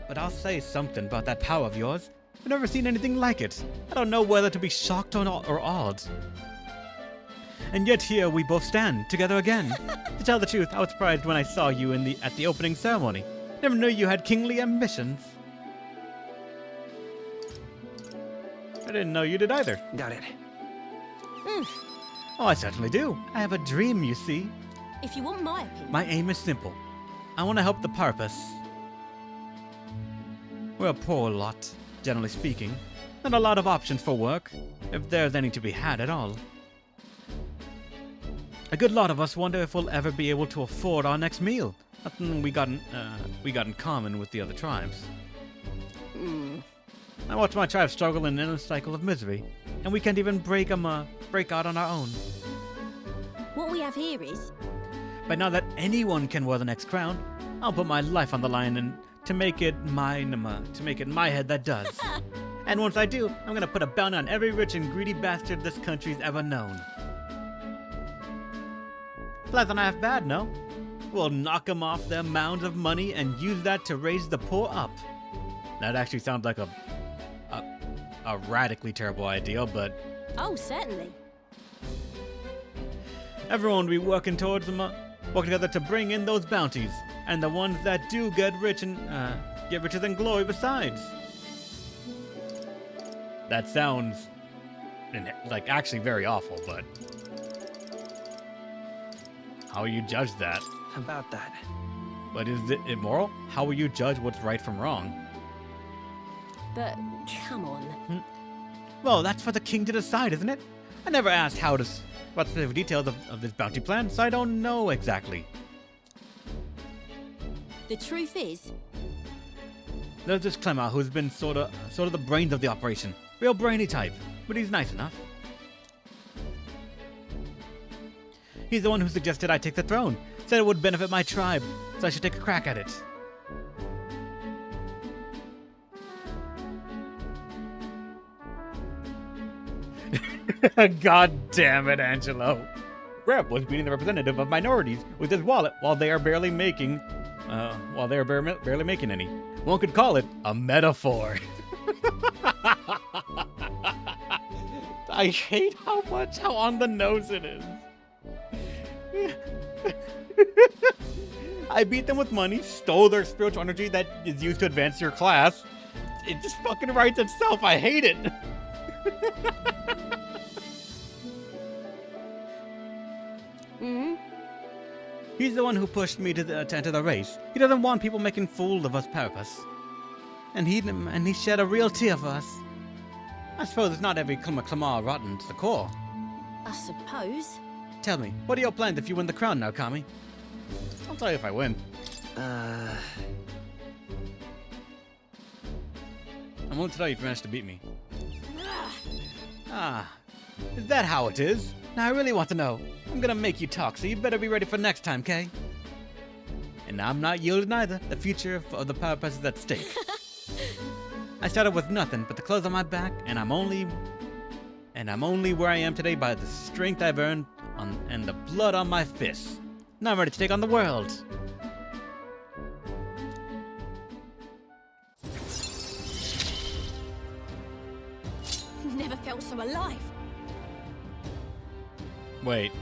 But I'll say something about that power of yours. I've never seen anything like it. I don't know whether to be shocked or awed. And yet here we both stand, together again. To tell the truth, I was surprised when I saw you at the opening ceremony. Never knew you had kingly ambitions. I didn't know you did either. Got it. Oh, I certainly do. I have a dream, you see. If you want my opinion. My aim is simple. I want to help the purpose. We're a poor lot, generally speaking. Not a lot of options for work, if there's any to be had at all. A good lot of us wonder if we'll ever be able to afford our next meal. Nothing we got in common with the other tribes. I watch my tribe struggle in an endless cycle of misery, and we can't even break out on our own. What we have here is. But now that anyone can wear the next crown, I'll put my life on the line and to make it my head that does. And once I do, I'm gonna put a bounty on every rich and greedy bastard this country's ever known. Pleasant half bad, no? We'll knock them off their mounds of money and use that to raise the poor up. That actually sounds like a radically terrible idea, but Oh, certainly. everyone will be working together to bring in those bounties, and the ones that do get rich and get richer than glory besides. That sounds like actually very awful, but how will you judge that? About that. But is it immoral? How will you judge what's right from wrong? But come on. Well, that's for the king to decide, isn't it? I never asked about the details of this bounty plan, so I don't know exactly. The truth is. There's this Clemmer who's been sort of the brains of the operation. Real brainy type, but he's nice enough. He's the one who suggested I take the throne. Said it would benefit my tribe, so I should take a crack at it. God damn it, Angelo. Rep was beating the representative of minorities with his wallet while they are barely making any. One could call it a metaphor. I hate how on the nose it is. I beat them with money, stole their spiritual energy that is used to advance your class. It just fucking writes itself. I hate it. He's the one who pushed me to enter the race. He doesn't want people making fools of us Parapas. And he shed a real tear for us. I suppose it's not every Clamar rotten to the core. I suppose. Tell me, what are your plans if you win the crown now, Kami? I'll tell you if I win. I'm willing to tell you if you manage to beat me. Is that how it is? Now I really want to know. I'm gonna make you talk, so you better be ready for next time, Kay? And I'm not yielding either. The future of the Power Press is at stake. I started with nothing but the clothes on my back, and I'm only where I am today by the strength I've earned and the blood on my fists. Now I'm ready to take on the world. Never felt so alive. Wait.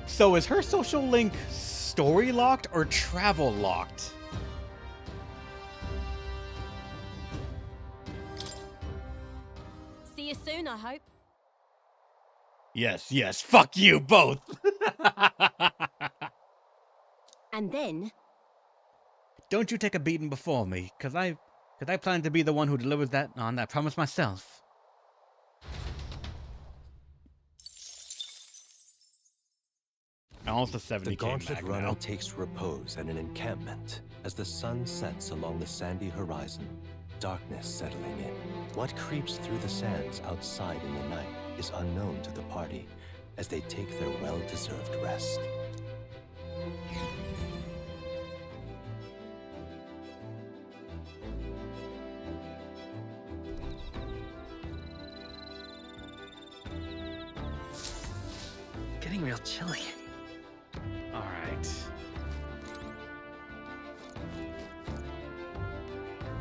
So is her social link story locked or travel locked? See you soon, I hope. Yes, fuck you both. And then... Don't you take a beating before me, cause I plan to be the one who delivers that promise myself. Almost a 70k The Gauntlet mag Runner now. takes repose at an encampment as the sun sets along the sandy horizon, darkness settling in. What creeps through the sands outside in the night is unknown to the party as they take their well-deserved rest. Getting real chilly. Alright.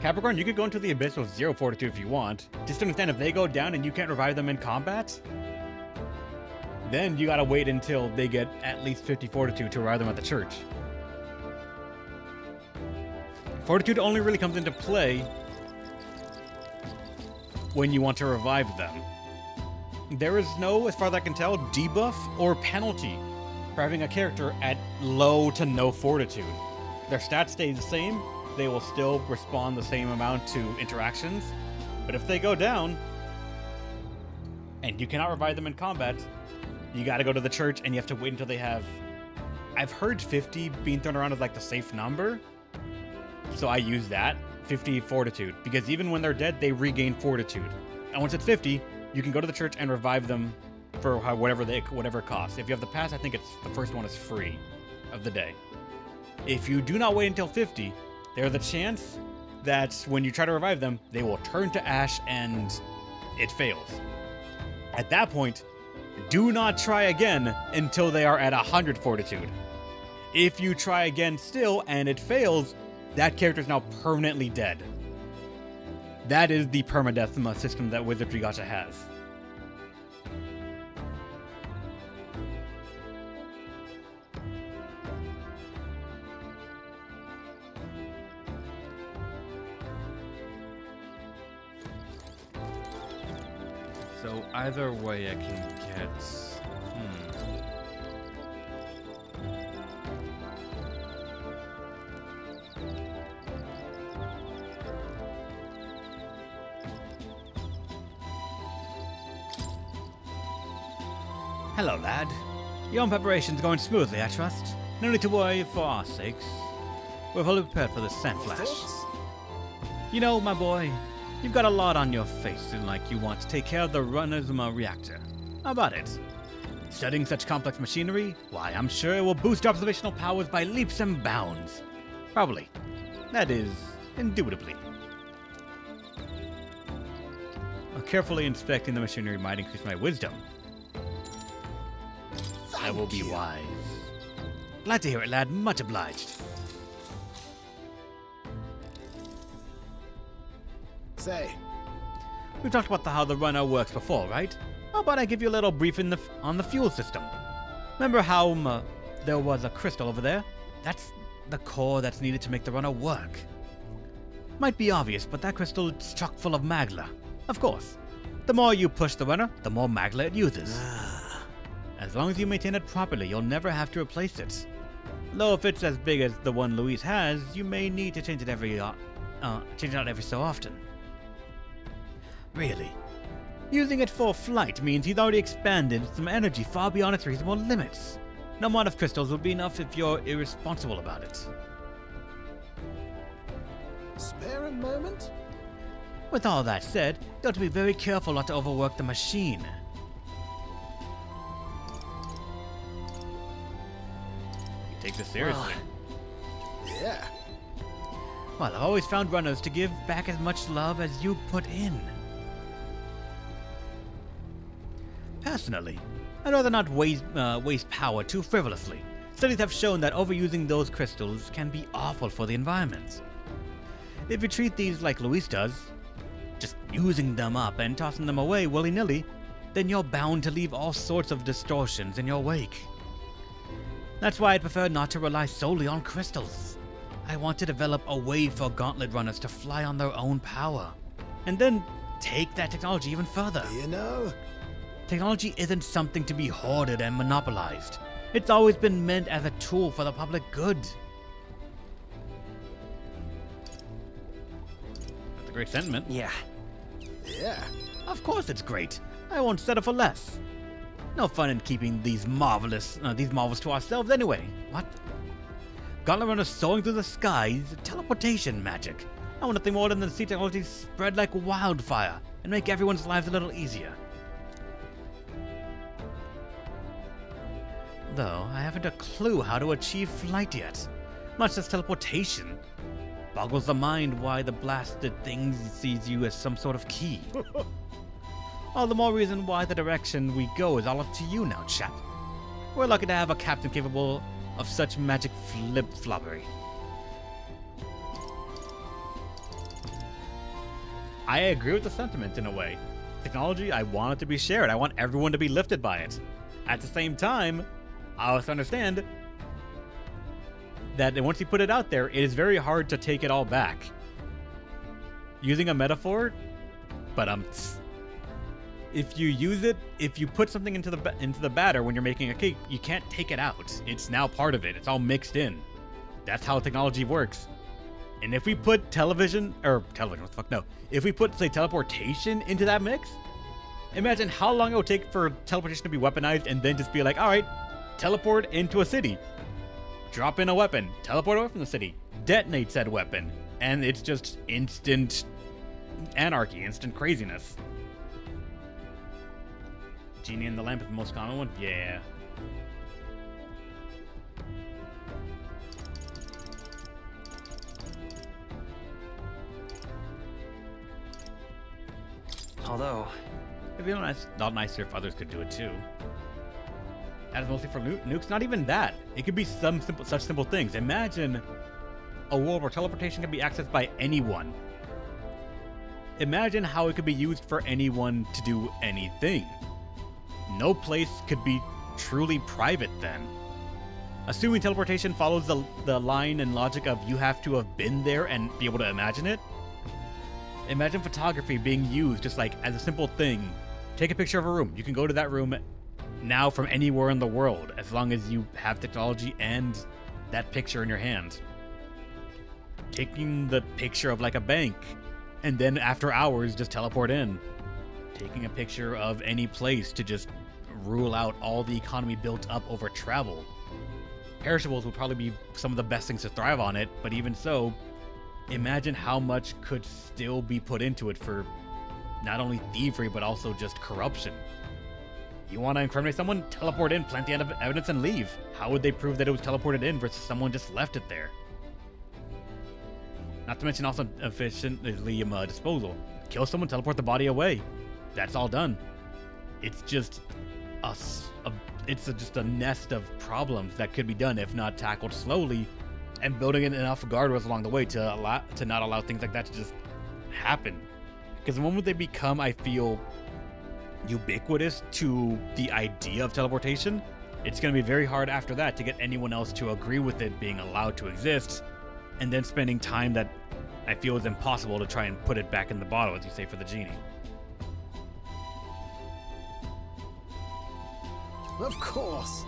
Capricorn, you could go into the Abyss with 0 fortitude if you want. Just understand, if they go down and you can't revive them in combat, then you gotta wait until they get at least 50 fortitude to revive them at the church. Fortitude only really comes into play when you want to revive them. There is no, as far as I can tell, debuff or penalty for having a character at low to no fortitude. Their stats stay the same, they will still respond the same amount to interactions, but if they go down, and you cannot revive them in combat, you gotta go to the church and you have to wait until they have... I've heard 50 being thrown around as like the safe number, so I use that, 50 fortitude, because even when they're dead, they regain fortitude. And once it's 50, you can go to the church and revive them for whatever it costs. If you have the pass, I think it's the first one is free of the day. If you do not wait until 50, there's a chance that when you try to revive them, they will turn to ash and it fails. At that point, do not try again until they are at 100 fortitude. If you try again still and it fails, that character is now permanently dead. That is the permadeath system that Wizardry Gacha has. So either way I can get... Hello, lad. Your own preparation's going smoothly, I trust. No need to worry for our sakes. We're fully prepared for this sand flash. You know, my boy, you've got a lot on your face and like you want to take care of the Runazuma reactor. How about it? Studying such complex machinery? Why, I'm sure it will boost your observational powers by leaps and bounds. Probably. That is, indubitably. Carefully inspecting the machinery might increase my wisdom. I will be wise. Glad to hear it, lad. Much obliged. Say, We talked about how the runner works before, right? How about I give you a little briefing on the fuel system? Remember how there was a crystal over there? That's the core that's needed to make the runner work. Might be obvious, but that crystal is chock full of magla. Of course. The more you push the runner, the more magla it uses. As long as you maintain it properly, you'll never have to replace it. Though if it's as big as the one Luis has, you may need to change it out every so often. Really. Using it for flight means he's already expanded some energy far beyond its reasonable limits. No amount of crystals would be enough if you're irresponsible about it. Spare a moment? With all that said, you have to be very careful not to overwork the machine. You take this seriously. Yeah. Well, I've always found runners to give back as much love as you put in. Personally, I'd rather not waste power too frivolously. Studies have shown that overusing those crystals can be awful for the environment. If you treat these like Luis does, just using them up and tossing them away willy-nilly, then you're bound to leave all sorts of distortions in your wake. That's why I'd prefer not to rely solely on crystals. I want to develop a way for gauntlet runners to fly on their own power, and then take that technology even further. You know, technology isn't something to be hoarded and monopolized. It's always been meant as a tool for the public good. That's a great sentiment. Yeah. yeah. Of course it's great. I won't settle for less. No fun in keeping these marvels to ourselves anyway. What? Gauntlet runners soaring through the skies, teleportation magic. I want nothing more than to see technology spread like wildfire and make everyone's lives a little easier. Though I haven't a clue how to achieve flight yet, much less teleportation. Boggles the mind why the blasted thing sees you as some sort of key. All the more reason why the direction we go is all up to you now, chap. We're lucky to have a captain capable of such magic flip-floppery. I agree with the sentiment in a way. Technology, I want it to be shared. I want everyone to be lifted by it. At the same time, I also understand that once you put it out there, it is very hard to take it all back. Using a metaphor, but if you use it, if you put something into the batter when you're making a cake, you can't take it out. It's now part of it. It's all mixed in. That's how technology works. And if we put if we put, say, teleportation into that mix, imagine how long it would take for teleportation to be weaponized and then just be like, all right, teleport into a city. Drop in a weapon. Teleport away from the city. Detonate said weapon. And it's just instant anarchy, instant craziness. Genie in the lamp is the most common one? Yeah. Although, it'd be not nicer if others could do it too. That is mostly for nukes. Not even that. It could be such simple things. Imagine a world where teleportation can be accessed by anyone. Imagine how it could be used for anyone to do anything. No place could be truly private then. Assuming teleportation follows the line and logic of you have to have been there and be able to imagine it. Imagine photography being used just like as a simple thing. Take a picture of a room. You can go to that room now from anywhere in the world as long as you have technology and that picture in your hand. Taking the picture of like a bank and then after hours just teleport in. Taking a picture of any place to just rule out all the economy built up over travel. Perishables would probably be some of the best things to thrive on it, but even so, imagine how much could still be put into it for not only thievery, but also just corruption. You want to incriminate someone? Teleport in, plant the evidence, and leave. How would they prove that it was teleported in versus someone just left it there? Not to mention also efficiently disposal. Kill someone, teleport the body away. That's all done. It's just just a nest of problems that could be done if not tackled slowly, and building in enough guardrails along the way to not allow things like that to just happen. Because the moment they become, I feel, ubiquitous to the idea of teleportation, it's going to be very hard after that to get anyone else to agree with it being allowed to exist, and then spending time that I feel is impossible to try and put it back in the bottle, as you say, for the genie. Of course.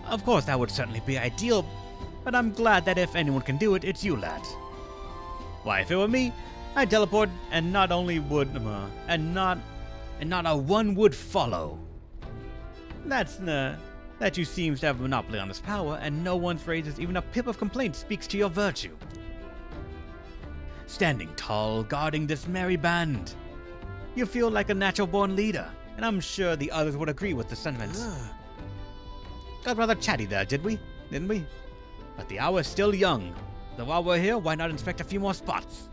Of course, that would certainly be ideal, but I'm glad that if anyone can do it, it's you, lad. Why, if it were me, I'd teleport, and not only would, and not a one would follow. That you seems to have a monopoly on this power, and no one raises even a pip of complaint speaks to your virtue. Standing tall, guarding this merry band. You feel like a natural-born leader, and I'm sure the others would agree with the sentiments. Got rather chatty there, didn't we? But the hour is still young. So while we're here, why not inspect a few more spots?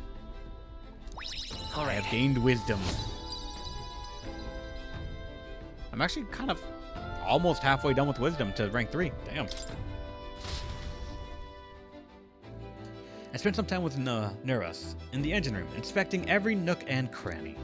I have gained wisdom. I'm actually kind of almost halfway done with wisdom to rank 3. Damn. I spent some time with Neras in the engine room, inspecting every nook and cranny.